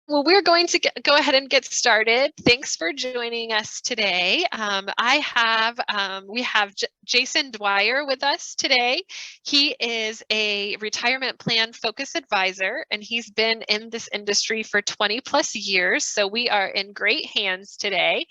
Well, we're going to go ahead and get started. Thanks for joining us today. We have Jason Dwyer with us today. He is a retirement plan focus advisor, and he's been in this industry for 20 plus years. So we are in great hands today.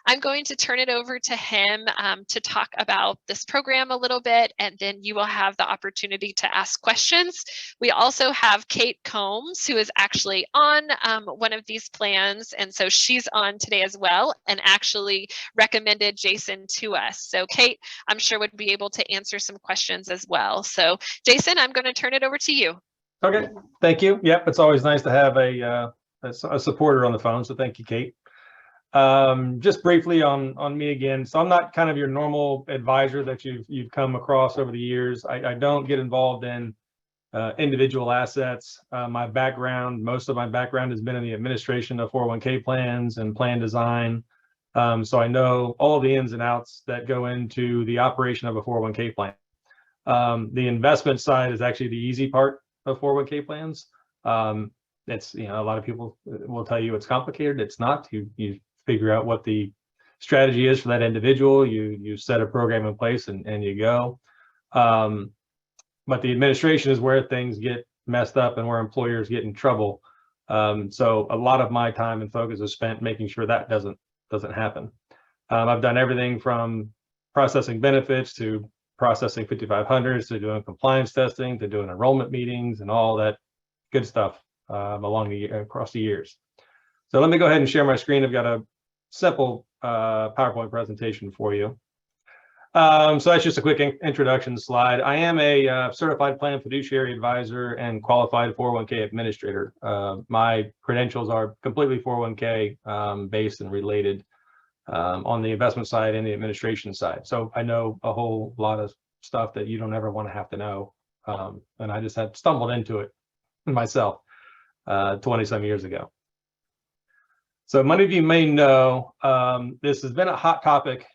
I'm going to turn it over to him to talk about this program a little bit, and then you will have the opportunity to ask questions. We also have Kate Combs, who is actually on one of these plans, and so she's on today as well, and actually recommended Jason to us. So Kate, I'm sure would be able to answer some questions as well. So Jason, I'm going to turn it over to you. Okay, thank you. Yep, it's always nice to have a supporter on the phone, so thank you, Kate. Just briefly on me again. So I'm not kind of your normal advisor that you've come across over the years. I don't get involved in individual assets. Most of my background has been in the administration of 401k plans and plan design. So I know all the ins and outs that go into the operation of a 401k plan. The investment side is actually the easy part of 401k plans. It's, a lot of people will tell you it's complicated. It's not. You figure out what the strategy is for that individual. You set a program in place and you go. But the administration is where things get messed up and where employers get in trouble. So a lot of my time and focus is spent making sure that doesn't happen. I've done everything from processing benefits to processing 5500s to doing compliance testing to doing enrollment meetings and all that good stuff across the years. So let me go ahead and share my screen. I've got a simple PowerPoint presentation for you. So that's just a quick introduction slide. I am a certified plan fiduciary advisor and qualified 401k administrator. My credentials are completely 401k based and related on the investment side and the administration side. So I know a whole lot of stuff that you don't ever want to have to know. And I just had stumbled into it myself 20 some years ago. So many of you may know this has been a hot topic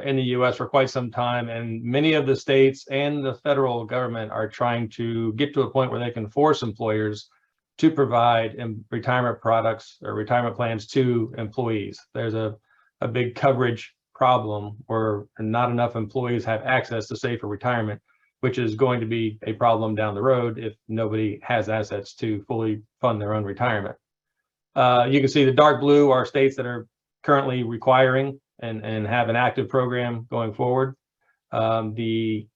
in the US for quite some time, and many of the states and the federal government are trying to get to a point where they can force employers to provide retirement products or retirement plans to employees. There's a big coverage problem where not enough employees have access to save for retirement, which is going to be a problem down the road if nobody has assets to fully fund their own retirement. You can see the dark blue are states that are currently requiring and have an active program going forward. The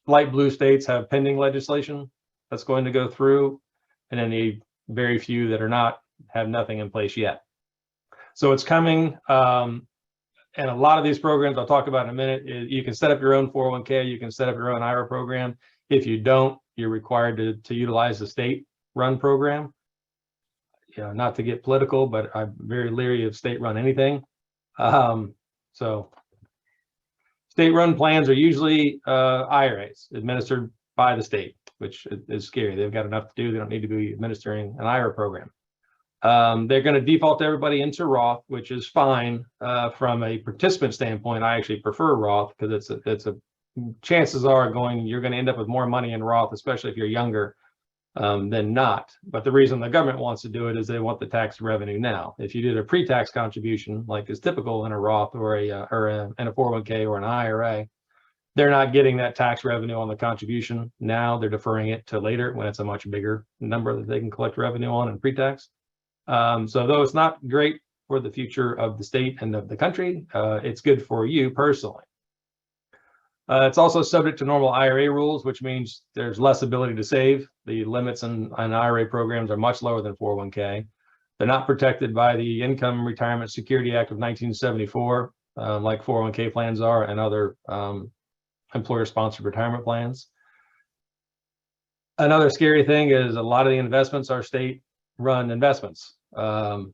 light blue states have pending legislation that's going to go through, and then the very few that are not have nothing in place yet. So it's coming, and a lot of these programs I'll talk about in a minute. You can set up your own 401k, you can set up your own IRA program. If you don't, you're required to utilize the state-run program. Not to get political, but I'm very leery of state-run anything. So state-run plans are usually IRAs administered by the state, which is scary. They've got enough to do. They don't need to be administering an IRA program. They're going to default everybody into Roth, which is fine. From a participant standpoint, I actually prefer Roth because chances are you're going to end up with more money in Roth, especially if you're younger. Than not. But the reason the government wants to do it is they want the tax revenue now. If you did a pre-tax contribution, like is typical in a Roth or in a 401k or an IRA, they're not getting that tax revenue on the contribution now. They're deferring it to later when it's a much bigger number that they can collect revenue on in pre-tax. So though it's not great for the future of the state and of the country, it's good for you personally. It's also subject to normal IRA rules, which means there's less ability to save. The limits on IRA programs are much lower than 401k. They're not protected by the Income Retirement Security Act of 1974, like 401k plans are and other employer-sponsored retirement plans. Another scary thing is a lot of the investments are state-run investments. I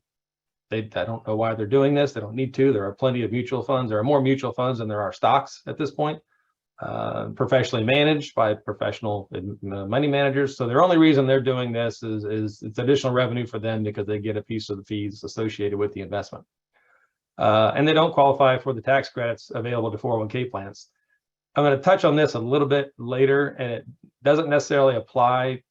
don't know why they're doing this. They don't need to. There are plenty of mutual funds. There are more mutual funds than there are stocks at this point. Professionally managed by professional money managers. So the only reason they're doing this is it's additional revenue for them because they get a piece of the fees associated with the investment. And they don't qualify for the tax credits available to 401k plans. I'm going to touch on this a little bit later, and it doesn't necessarily apply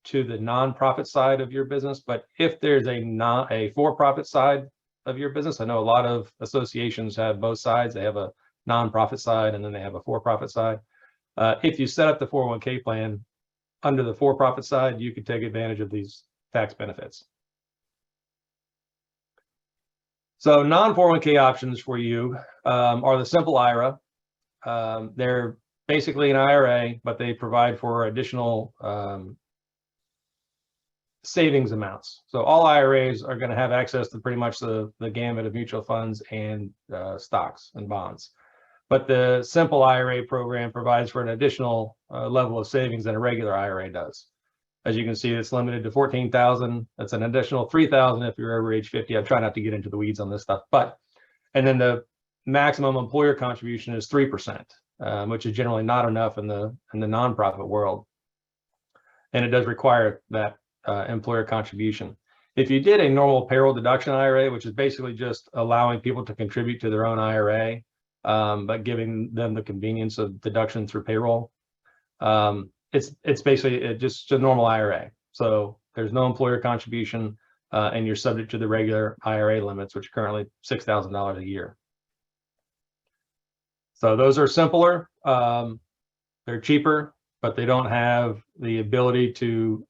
to the nonprofit side of your business, but if there's a for-profit side of your business, I know a lot of associations have both sides. They have a nonprofit side and then they have a for-profit side. If you set up the 401k plan under the for-profit side, you could take advantage of these tax benefits. So non-401k options for you are the simple IRA. They're basically an IRA, but they provide for additional savings amounts. So all IRAs are going to have access to pretty much the gamut of mutual funds and stocks and bonds. But the simple IRA program provides for an additional level of savings than a regular IRA does. As you can see, it's limited to 14,000. That's an additional 3,000 if you're over age 50. I try not to get into the weeds on this stuff, and then the maximum employer contribution is 3%, which is generally not enough in the nonprofit world, and it does require that employer contribution. If you did a normal payroll deduction IRA, which is basically just allowing people to contribute to their own IRA, but giving them the convenience of deduction through payroll, it's basically just a normal IRA. So there's no employer contribution, and you're subject to the regular IRA limits, which are currently $6,000 a year. So those are simpler. They're cheaper, but they don't have the ability to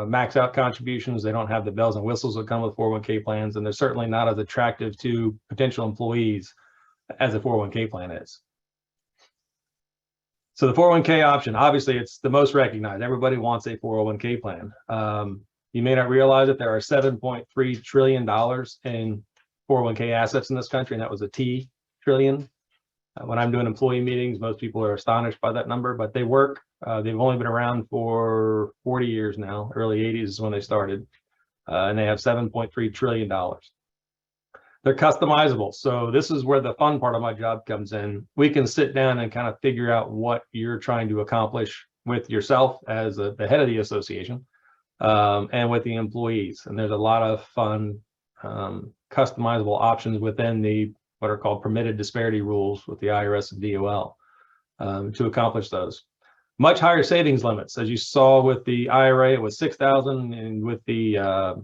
max out contributions. They don't have the bells and whistles that come with 401k plans, and they're certainly not as attractive to potential employees as a 401k plan is. So the 401k option, obviously, it's the most recognized. Everybody wants a 401k plan. You may not realize that there are $7.3 trillion in 401k assets in this country, and that was a T trillion. When I'm doing employee meetings, most people are astonished by that number, but they work. They've only been around for 40 years now. Early 80s is when they started, and they have $7.3 trillion. They're customizable. So this is where the fun part of my job comes in. We can sit down and kind of figure out what you're trying to accomplish with yourself as the head of the association, and with the employees. And there's a lot of fun customizable options within what are called permitted disparity rules with the IRS and DOL to accomplish those. Much higher savings limits. As you saw with the IRA, it was 6,000, and with the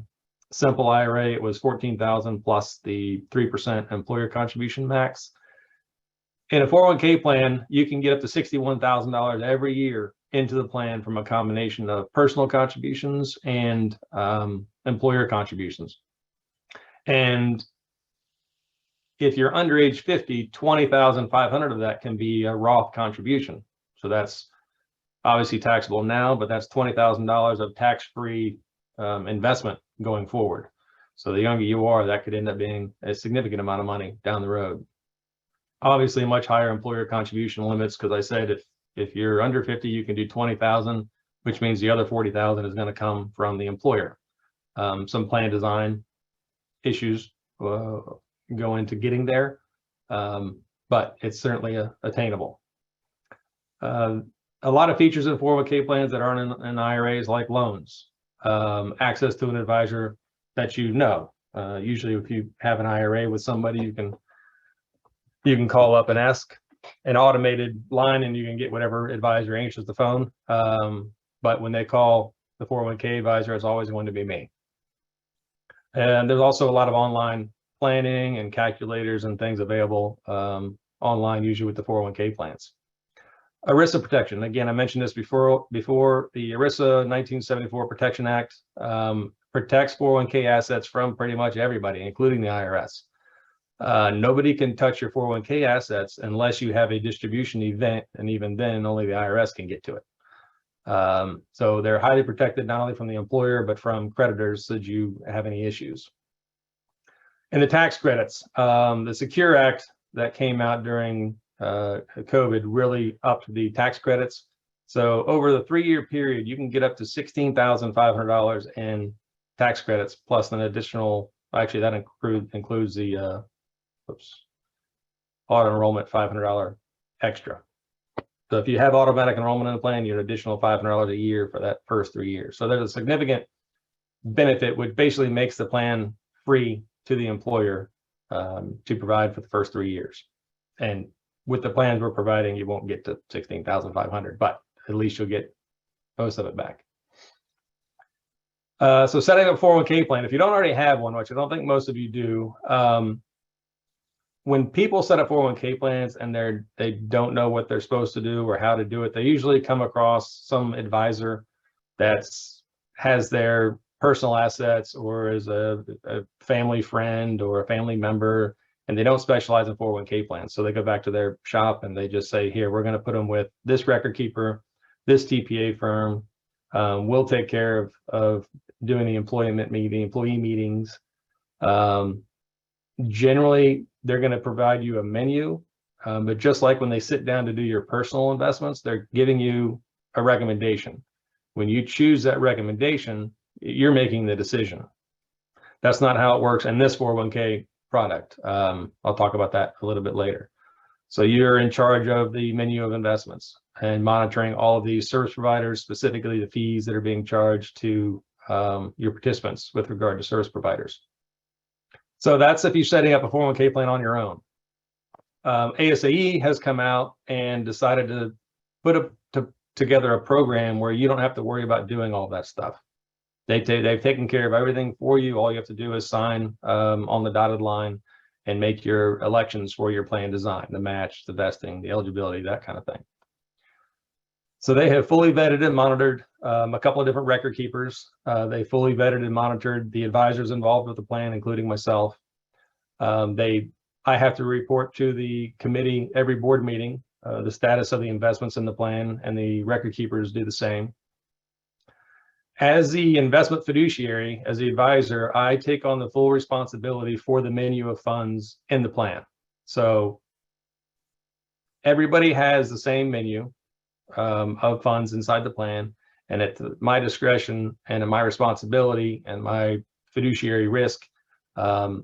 simple IRA, it was 14,000 plus the 3% employer contribution max. In a 401k plan, you can get up to $61,000 every year into the plan from a combination of personal contributions and employer contributions. And if you're under age 50, 20,500 of that can be a Roth contribution. So that's obviously taxable now, but that's $20,000 of tax-free investment going forward. So the younger you are, that could end up being a significant amount of money down the road. Obviously, much higher employer contribution limits, because I said if you're under 50, you can do 20,000, which means the other 40,000 is going to come from the employer. Some plan design issues go into getting there, but it's certainly attainable. A lot of features in 401k plans that aren't in IRAs, like loans, access to an advisor that you know. Usually, if you have an IRA with somebody, you can call up and ask an automated line, and you can get whatever advisor answers the phone. But when they call the 401k advisor, it's always going to be me. And there's also a lot of online planning and calculators and things available online, usually with the 401k plans. ERISA protection. Again, I mentioned this before. The ERISA 1974 Protection Act protects 401k assets from pretty much everybody, including the IRS. Nobody can touch your 401k assets unless you have a distribution event, and even then, only the IRS can get to it. So they're highly protected, not only from the employer, but from creditors should you have any issues. And the tax credits, the Secure Act that came out during COVID really upped the tax credits. So over the 3-year period, you can get up to $16,500 in tax credits, plus an additional, actually that includes the auto enrollment $500 extra. So if you have automatic enrollment in the plan, you get an additional $500 a year for that first 3 years. So there's a significant benefit, which basically makes the plan free to the employer to provide for the first 3 years. And with the plans we're providing, you won't get to $16,500, but at least you'll get most of it back. So setting up a 401k plan, if you don't already have one, which I don't think most of you do, when people set up 401k plans and they don't know what they're supposed to do or how to do it, they usually come across some advisor has their personal assets or is a family friend or a family member, and they don't specialize in 401k plans. So they go back to their shop and they just say, here, we're going to put them with this record keeper, this TPA firm. We'll take care of doing the employee meetings. Generally, they're going to provide you a menu, but just like when they sit down to do your personal investments, they're giving you a recommendation. When you choose that recommendation, you're making the decision. That's not how it works in this 401k product. I'll talk about that a little bit later. So you're in charge of the menu of investments and monitoring all of these service providers, specifically the fees that are being charged to your participants with regard to service providers. So that's if you're setting up a 401k plan on your own. ASAE has come out and decided to put together a program where you don't have to worry about doing all that stuff. They've taken care of everything for you. All you have to do is sign on the dotted line and make your elections for your plan design, the match, the vesting, the eligibility, that kind of thing. So they have fully vetted and monitored a couple of different record keepers. They fully vetted and monitored the advisors involved with the plan, including myself. I have to report to the committee every board meeting, the status of the investments in the plan, and the record keepers do the same. As the investment fiduciary, as the advisor, I take on the full responsibility for the menu of funds in the plan. So everybody has the same menu of funds inside the plan, and at my discretion and at my responsibility and my fiduciary risk, I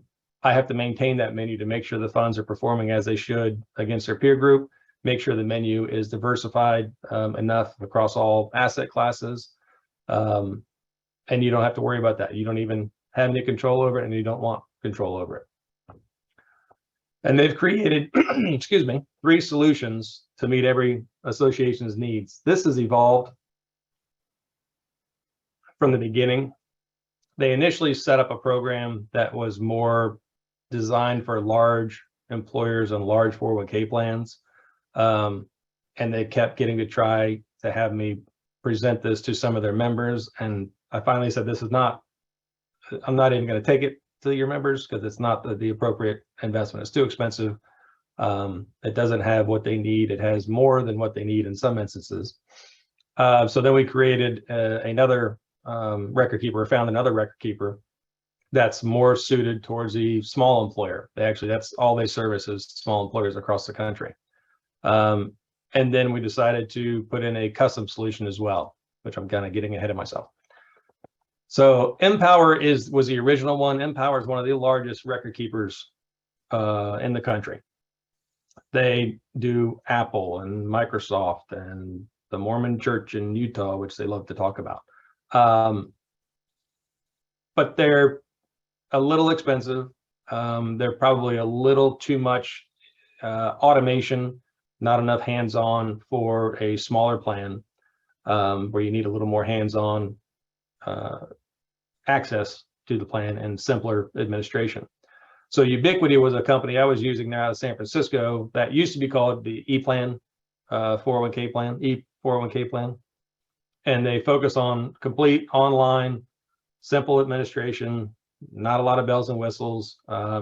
have to maintain that menu to make sure the funds are performing as they should against their peer group, make sure the menu is diversified enough across all asset classes, and you don't have to worry about that. You don't even have any control over it, and you don't want control over it. And they've created, excuse me, 3 solutions to meet every association's needs. This has evolved from the beginning. They initially set up a program that was more designed for large employers and large 401k plans. And they kept getting to try to have me present this to some of their members. And I finally said, I'm not even going to take it to your members because it's not the appropriate investment. It's too expensive. It doesn't have what they need. It has more than what they need in some instances. So then we created another record keeper, found another record keeper that's more suited towards the small employer. That's all they service is small employers across the country. And then we decided to put in a custom solution as well, which I'm kind of getting ahead of myself. So Empower was the original one. Empower is one of the largest record keepers in the country. They do Apple and Microsoft and the Mormon Church in Utah, which they love to talk about. But they're a little expensive. They're probably a little too much automation, not enough hands-on for a smaller plan where you need a little more hands-on access to the plan and simpler administration. So Ubiquity was a company I was using now out of San Francisco that used to be called the E-Plan 401k plan. And they focus on complete online, simple administration, not a lot of bells and whistles.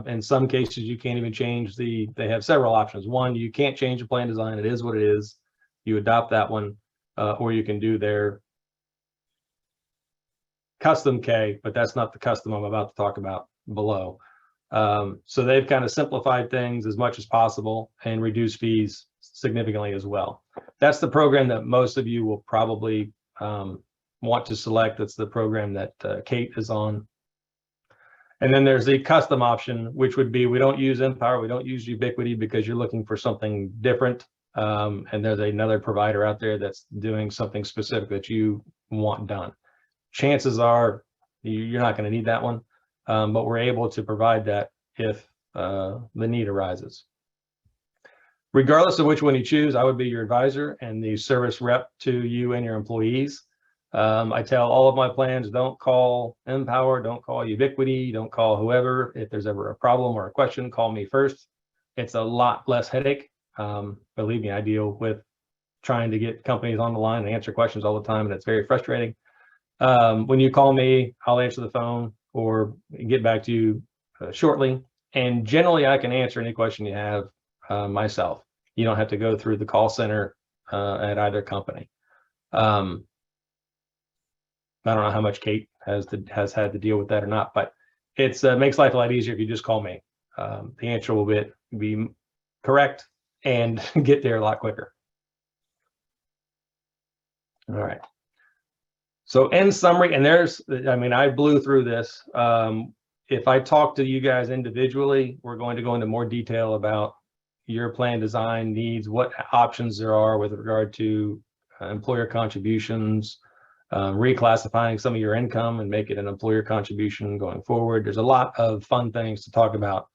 In some cases, you can't even change they have several options. One, you can't change the plan design. It is what it is. You adopt that one, or you can do their custom K, but that's not the custom I'm about to talk about below. So they've kind of simplified things as much as possible and reduced fees significantly as well. That's the program that most of you will probably want to select. That's the program that Kate is on. And then there's the custom option, which would be, we don't use Empower, we don't use Ubiquity because you're looking for something different. And there's another provider out there that's doing something specific that you want done. Chances are you're not going to need that one, but we're able to provide that if the need arises. Regardless of which one you choose, I would be your advisor and the service rep to you and your employees. I tell all of my plans, don't call Empower, don't call Ubiquity, don't call whoever. If there's ever a problem or a question, call me first. It's a lot less headache. Believe me, I deal with trying to get companies on the line and answer questions all the time, and it's very frustrating. When you call me, I'll answer the phone or get back to you shortly. And generally, I can answer any question you have myself. You don't have to go through the call center at either company. I don't know how much Kate has had to deal with that or not, but it's makes life a lot easier if you just call me. The answer will be correct and get there a lot quicker. All right. So in summary, and I blew through this. If I talk to you guys individually, we're going to go into more detail about your plan design needs, what options there are with regard to employer contributions, reclassifying some of your income and make it an employer contribution going forward. There's a lot of fun things to talk about,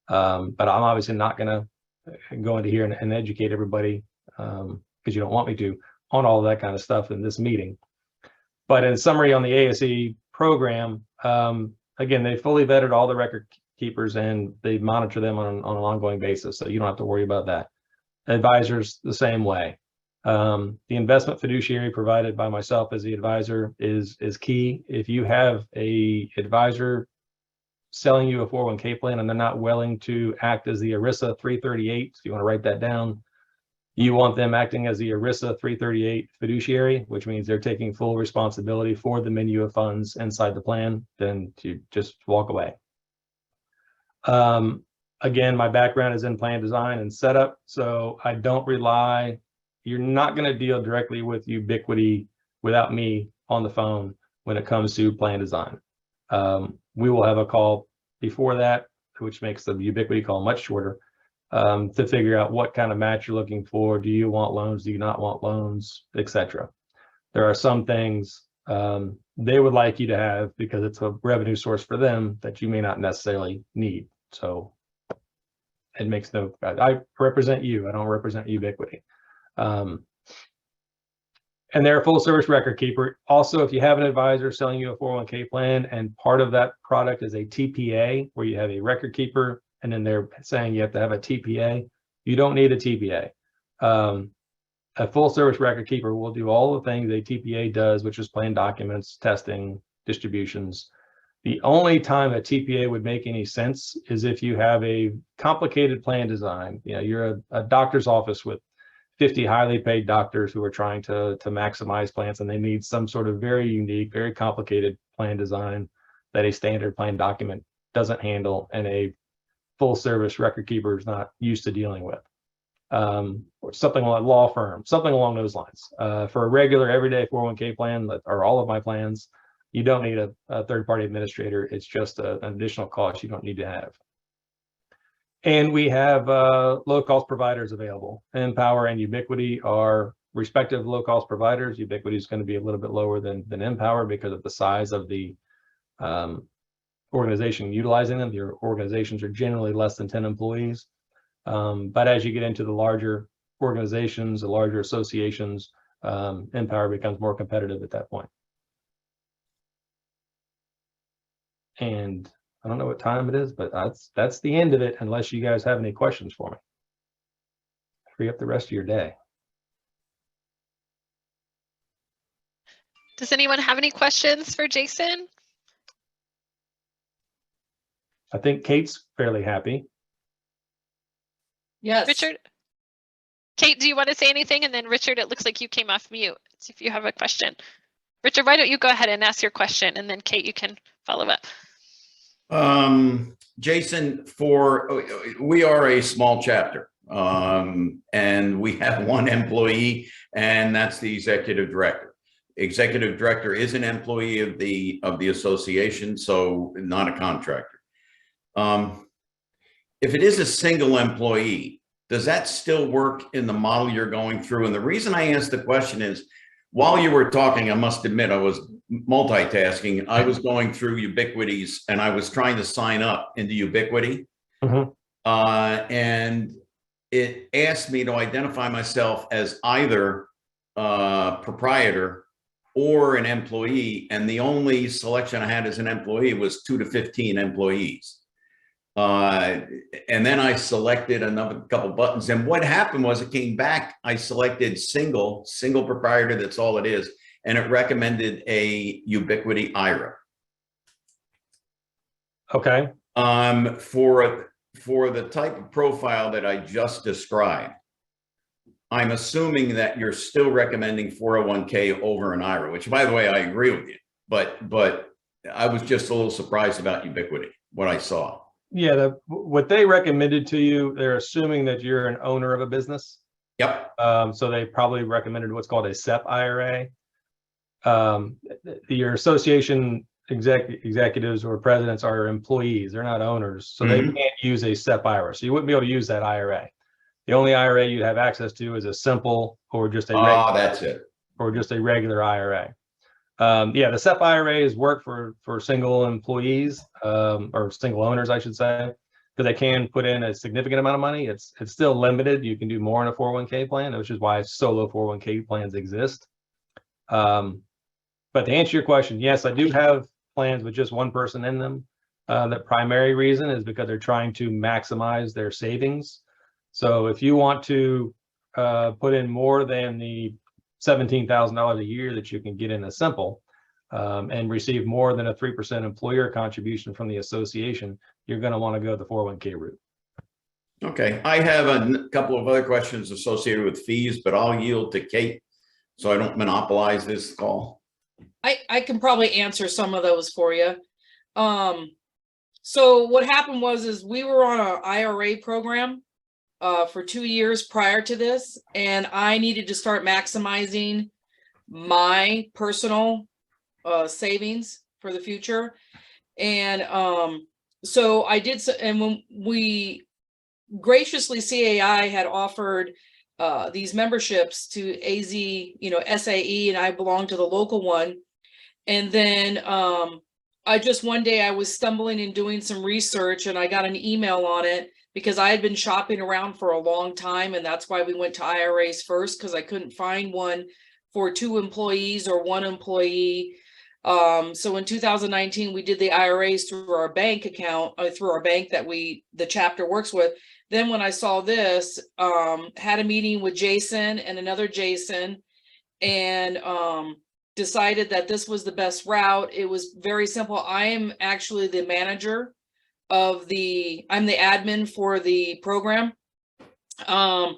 but I'm obviously not going to go into here and educate everybody because you don't want me to on all of that kind of stuff in this meeting. But in summary, on the ASE program, again, they fully vetted all the record keepers and they monitor them on an ongoing basis, so you don't have to worry about that. Advisors, the same way. The investment fiduciary provided by myself as the advisor is key. If you have a advisor selling you a 401k plan and they're not willing to act as the ERISA 338, if you want to write that down, you want them acting as the ERISA 338 fiduciary, which means they're taking full responsibility for the menu of funds inside the plan, then to just walk away. Again, my background is in plan design and setup, so I don't rely. You're not going to deal directly with Ubiquity without me on the phone when it comes to plan design. We will have a call before that, which makes the Ubiquity call much shorter, to figure out what kind of match you're looking for. Do you want loans? Do you not want loans, etc. There are some things they would like you to have because it's a revenue source for them that you may not necessarily need. So it makes no, I represent you. I don't represent Ubiquity. And they're a full service record keeper. Also, if you have an advisor selling you a 401k plan and part of that product is a TPA where you have a record keeper and then they're saying you have to have a TPA, you don't need a TPA. A full service record keeper will do all the things a TPA does, which is plan documents, testing, distributions. The only time a TPA would make any sense is if you have a complicated plan design. You know, you're a doctor's office with 50 highly paid doctors who are trying to maximize plans, and they need some sort of very unique, very complicated plan design that a standard plan document doesn't handle and a full service record keeper is not used to dealing with. Or something like law firm, something along those lines. For a regular everyday 401k plan that are all of my plans, you don't need a third-party administrator. It's just an additional cost you don't need to have. And we have low-cost providers available. Empower and Ubiquity are respective low-cost providers. Ubiquity is going to be a little bit lower than Empower because of the size of the organization utilizing them. Your organizations are generally less than 10 employees. But as you get into the larger organizations, the larger associations, Empower becomes more competitive at that point. And I don't know what time it is, but that's the end of it, unless you guys have any questions for me. Free up the rest of your day. Does anyone have any questions for Jason? I think Kate's fairly happy. Yes. Richard? Kate, do you want to say anything? And then Richard, it looks like you came off mute. See if you have a question. Richard, why don't you go ahead and ask your question, and then Kate, you can follow up. Jason, we are a small chapter, and we have one employee, and that's the executive director. Executive director is an employee of the association, so not a contractor. If it is a single employee, does that still work in the model you're going through? And the reason I asked the question is, while you were talking, I must admit I was multitasking. I was going through Ubiquities and I was trying to sign up into Ubiquity. Mm-hmm. And it asked me to identify myself as either proprietor or an employee. And the only selection I had as an employee was 2 to 15 employees. And then I selected another couple buttons. And what happened was it came back, I selected single proprietor, that's all it is. And it recommended a Ubiquity IRA. Okay. For the type of profile that I just described, I'm assuming that you're still recommending 401k over an IRA, which, by the way, I agree with you. But I was just a little surprised about Ubiquity, what I saw. Yeah, what they recommended to you, they're assuming that you're an owner of a business. Yep. So they probably recommended what's called a SEP IRA. Your association executives or presidents are employees; they're not owners, so they can't use a SEP IRA. So you wouldn't be able to use that IRA. The only IRA you'd have access to is a simple or just a regular, that's it, or just a regular IRA. Yeah, the SEP IRAs work for single employees or single owners, I should say, because they can put in a significant amount of money. It's still limited. You can do more in a 401k plan, which is why solo 401k plans exist. But to answer your question, yes, I do have plans with just one person in them. The primary reason is because they're trying to maximize their savings. So if you want to put in more than the $17,000 a year that you can get in a simple and receive more than a 3% employer contribution from the association, you're going to want to go the 401k route. Okay, I have a couple of other questions associated with fees, but I'll yield to Kate so I don't monopolize this call. I can probably answer some of those for you. So what happened is we were on an IRA program for 2 years prior to this, and I needed to start maximizing my personal savings for the future. And so I did, and when we graciously, CAI had offered these memberships to AZ, SAE, and I belong to the local one. And then one day I was stumbling and doing some research, and I got an email on it because I had been shopping around for a long time. And that's why we went to IRAs first, because I couldn't find one for 2 employees or 1 employee. So in 2019, we did the IRAs through our bank account, through our bank that the chapter works with. Then when I saw this, had a meeting with Jason and another Jason, and decided that this was the best route. It was very simple. I am actually the manager I'm the admin for the program. Our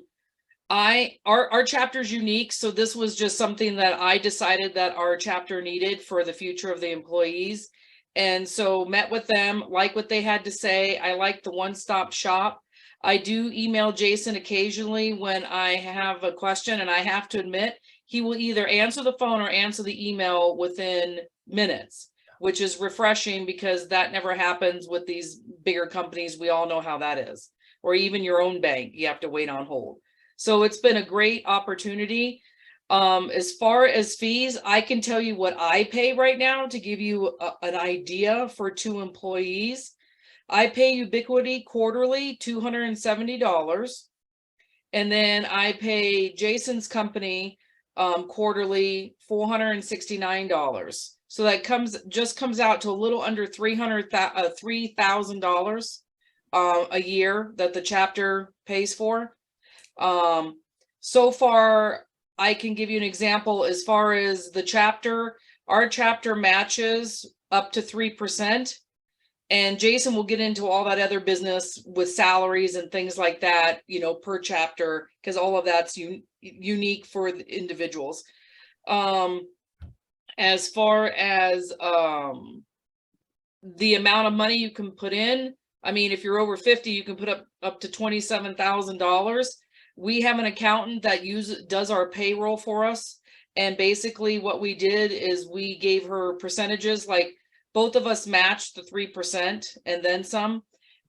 chapter is unique. So this was just something that I decided that our chapter needed for the future of the employees. And so met with them, like what they had to say. I like the one-stop shop. I do email Jason occasionally when I have a question, and I have to admit, he will either answer the phone or answer the email within minutes, which is refreshing because that never happens with these bigger companies. We all know how that is. Or even your own bank, you have to wait on hold. So it's been a great opportunity. As far as fees, I can tell you what I pay right now to give you an idea for 2 employees. I pay Ubiquity quarterly $270. And then I pay Jason's company quarterly $469. So that comes out to a little under $3,000 a year that the chapter pays for. So far, I can give you an example as far as the chapter. Our chapter matches up to 3%. And Jason will get into all that other business with salaries and things like that, per chapter, because all of that's unique for the individuals. As far as the amount of money you can put in, I mean, if you're over 50, you can put up to $27,000. We have an accountant that does our payroll for us. And basically what we did is we gave her percentages, like both of us matched the 3% and then some.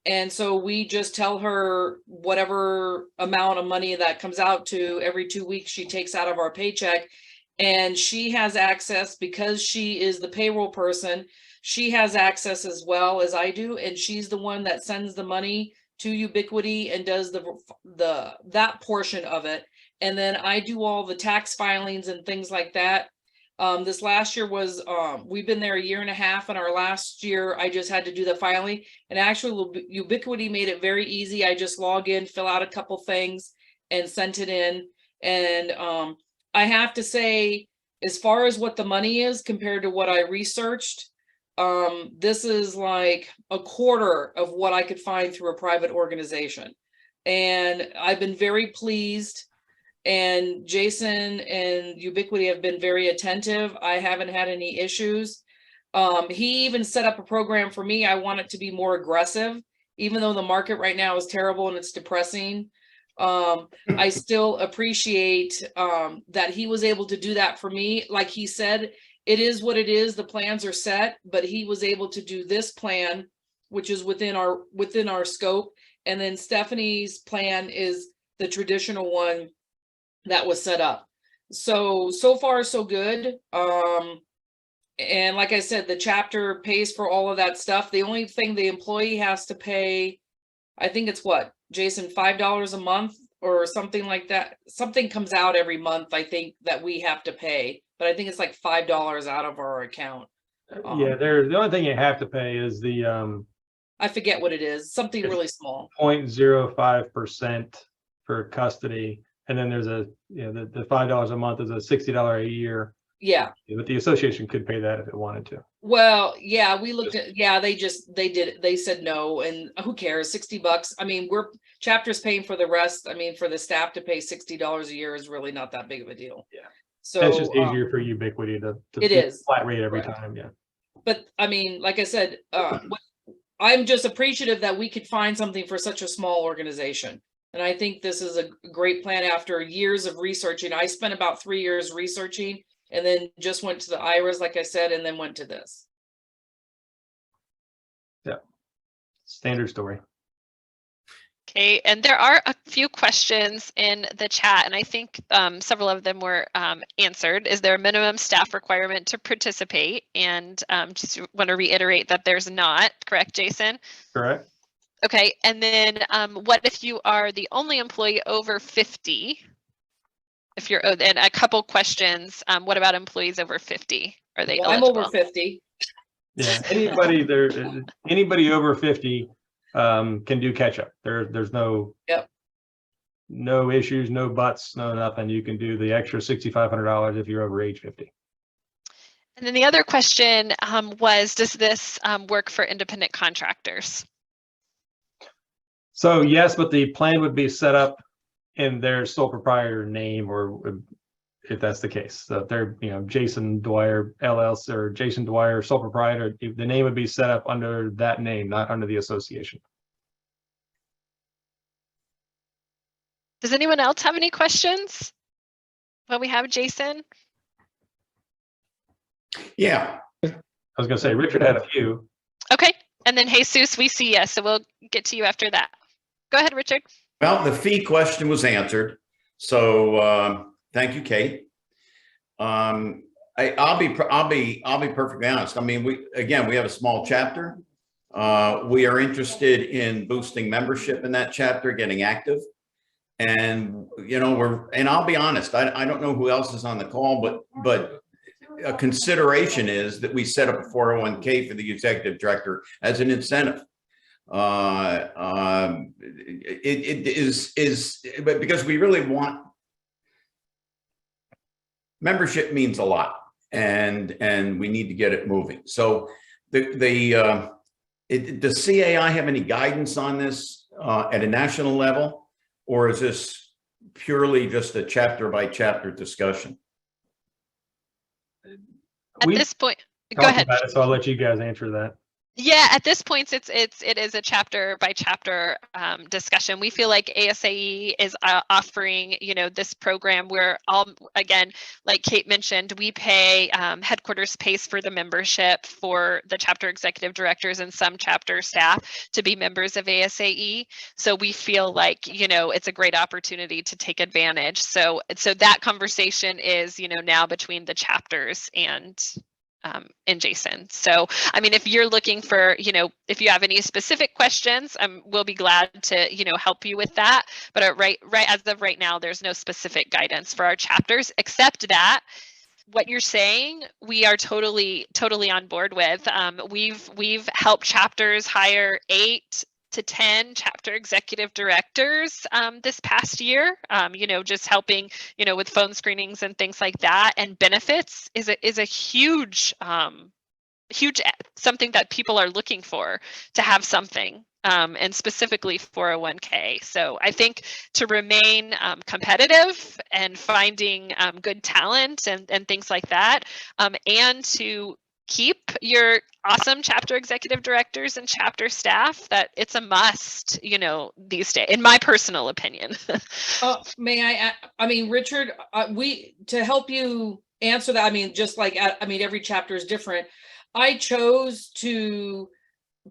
And so we just tell her whatever amount of money that comes out to every 2 weeks she takes out of our paycheck. And she has access, because she is the payroll person, she has access as well as I do. And she's the one that sends the money to Ubiquity and does that portion of it. And then I do all the tax filings and things like that. This last year was, we've been there a year and a half, and our last year, I just had to do the filing. And actually, Ubiquity made it very easy. I just log in, fill out a couple things, and sent it in. And I have to say, as far as what the money is compared to what I researched, this is like a quarter of what I could find through a private organization. And I've been very pleased. And Jason and Ubiquity have been very attentive. I haven't had any issues. He even set up a program for me. I want it to be more aggressive, even though the market right now is terrible and it's depressing. I still appreciate that he was able to do that for me. Like he said, it is what it is. The plans are set, but he was able to do this plan, which is within our scope. And then Stephanie's plan is the traditional one that was set up. So far, so good. And like I said, the chapter pays for all of that stuff. The only thing the employee has to pay, I think it's what, Jason, $5 a month or something like that. Something comes out every month, I think, that we have to pay, but I think it's like $5 out of our account. Yeah, the only thing you have to pay is the I forget what it is, something really small. 0.05% for custody. And then there's the $5 a month is a $60 a year. Yeah. But the association could pay that if it wanted to. Well, yeah, we looked at, they did it. They said no, and who cares? $60. I mean, chapter's paying for the rest. I mean, for the staff to pay $60 a year is really not that big of a deal. Yeah. So it's just easier for Ubiquity to it is flat rate every time. Yeah. But I mean, like I said, I'm just appreciative that we could find something for such a small organization. And I think this is a great plan after years of researching. I spent about 3 years researching and then just went to the IRAs, like I said, and then went to this. Yeah. Standard story. Okay, and there are a few questions in the chat, and I think several of them were answered. Is there a minimum staff requirement to participate? And just want to reiterate that there's not, correct, Jason? Correct. Okay, and then what if you are the only employee over 50? If you're, and a couple questions, what about employees over 50? Are they eligible? I'm over 50. Yeah, anybody over 50 can do catch up. There's no no issues, no buts, no nothing. You can do the extra $6,500 if you're over age 50. And then the other question was, does this work for independent contractors? So yes, but the plan would be set up in their sole proprietor name, or if that's the case. So if they're, Jason Dwyer LLC or Jason Dwyer sole proprietor, the name would be set up under that name, not under the association. Does anyone else have any questions? Well, we have Jason. Yeah. I was going to say, Richard had a few. Okay. And then Jesus, we see you. So we'll get to you after that. Go ahead, Richard. Well, the fee question was answered. So thank you, Kate. I'll be perfectly honest. I mean, we have a small chapter. We are interested in boosting membership in that chapter, getting active. And, I'll be honest, I don't know who else is on the call, but a consideration is that we set up a 401k for the executive director as an incentive. It is, but because we really want, membership means a lot, and we need to get it moving. So does CAI have any guidance on this at a national level, or is this purely just a chapter by chapter discussion? At this point, go ahead. So I'll let you guys answer that. Yeah, at this point, it is a chapter by chapter discussion. We feel like ASAE is offering, this program where again, like Kate mentioned, we pay, headquarters pays for the membership for the chapter executive directors and some chapter staff to be members of ASAE. So we feel like, it's a great opportunity to take advantage. So that conversation is, now between the chapters and Jason. So, I mean, if you're looking for, if you have any specific questions, we'll be glad to, help you with that. But right as of right now, there's no specific guidance for our chapters, except that what you're saying, we are totally on board with. We've helped chapters hire 8 to 10 chapter executive directors this past year. Just helping, with phone screenings and things like that. And benefits is a huge something that people are looking for, to have something. And specifically 401k. So I think to remain competitive and finding good talent and things like that, and to keep your awesome chapter executive directors and chapter staff, that it's a must, these days, in my personal opinion. May I mean, Richard, to help you answer that, just like, every chapter is different. I chose to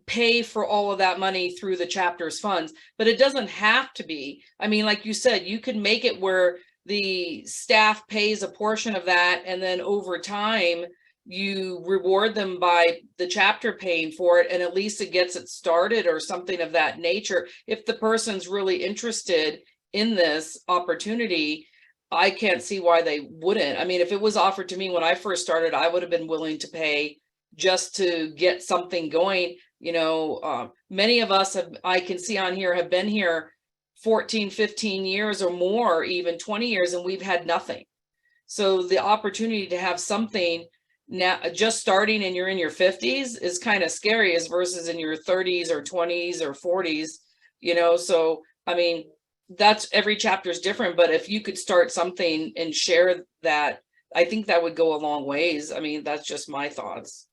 pay for all of that money through the chapter's funds, but it doesn't have to be. Like you said, you could make it where the staff pays a portion of that, and then over time you reward them by the chapter paying for it, and at least it gets it started or something of that nature. If the person's really interested in this opportunity, I can't see why they wouldn't. If it was offered to me when I first started, I would have been willing to pay just to get something going. Many of us I can see on here, have been here 14, 15 years or more, even 20 years, and we've had nothing. So the opportunity to have something now just starting and you're in your 50s is kind of scary, as versus in your 30s or 20s or 40s, so that's, every chapter is different, but if you could start something and share that, I think that would go a long ways. That's just my thoughts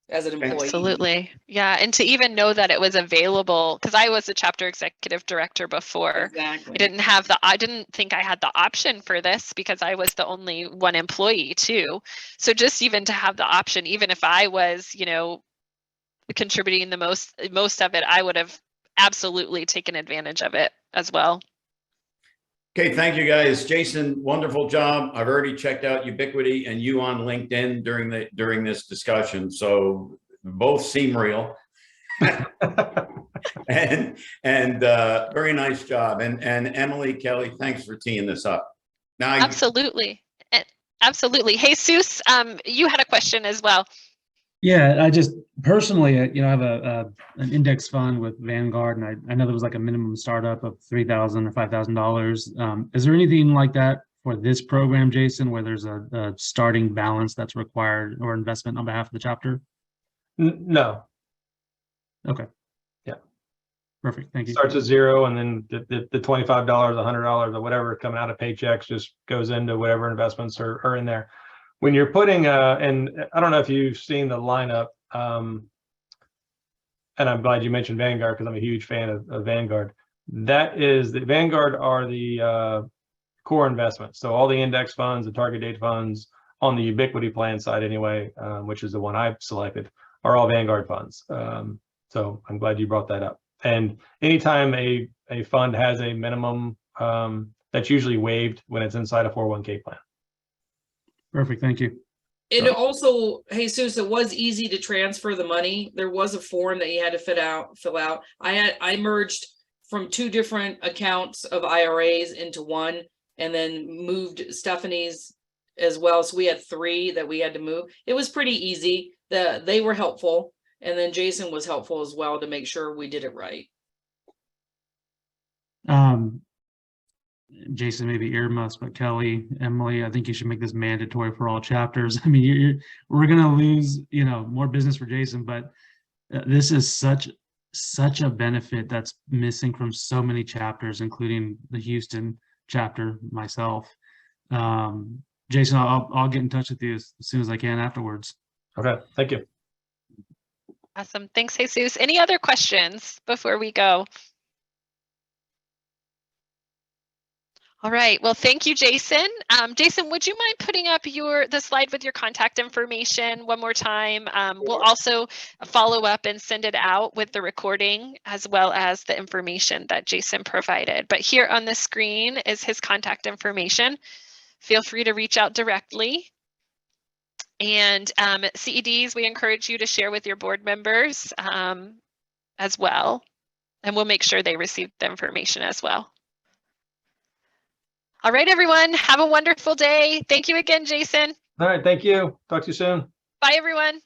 as an employee. Absolutely. Yeah. And to even know that it was available, because I was a chapter executive director before. Exactly. I didn't think I had the option for this, because I was the only one employee too. So just even to have the option, even if I was, contributing the most of it, I would have absolutely taken advantage of it as well. Okay, thank you guys. Jason, wonderful job. I've already checked out Ubiquity and you on LinkedIn during this discussion, so both seem real. and very nice job. And Emily, Kelly, thanks for teeing this up. Now, Absolutely. Jesus, you had a question as well. Yeah, I just personally, I have an index fund with Vanguard, and I know there was like a minimum startup of $3,000 or $5,000. Is there anything like that for this program, Jason, where there's a starting balance that's required or investment on behalf of the chapter? No. Okay. Yeah. Perfect. Thank you. Starts at zero, and then the $25, $100, or whatever coming out of paychecks just goes into whatever investments are in there. When you're putting, and I don't know if you've seen the lineup, and I'm glad you mentioned Vanguard, because I'm a huge fan of Vanguard. The Vanguard are the core investments. So all the index funds, the target date funds on the Ubiquity plan side anyway, which is the one I've selected, are all Vanguard funds. So I'm glad you brought that up. And anytime a fund has a minimum, that's usually waived when it's inside a 401k plan. Perfect. Thank you. It also, Jesus, it was easy to transfer the money. There was a form that you had to fill out. I merged from 2 different accounts of IRAs into one, and then moved Stephanie's as well. So we had 3 that we had to move. It was pretty easy. They were helpful. And then Jason was helpful as well to make sure we did it right. Jason, maybe earmuffs, but Kelly, Emily, I think you should make this mandatory for all chapters. We're going to lose, more business for Jason, but this is such a benefit that's missing from so many chapters, including the Houston chapter, myself. Jason, I'll get in touch with you as soon as I can afterwards. Okay, thank you. Awesome. Thanks, Jesus. Any other questions before we go? All right. Well, thank you, Jason. Jason, would you mind putting up the slide with your contact information one more time? We'll also follow up and send it out with the recording as well as the information that Jason provided. But here on the screen is his contact information. Feel free to reach out directly. And CEDs, we encourage you to share with your board members as well. And we'll make sure they receive the information as well. All right, everyone, have a wonderful day. Thank you again, Jason. All right, thank you. Talk to you soon. Bye, everyone.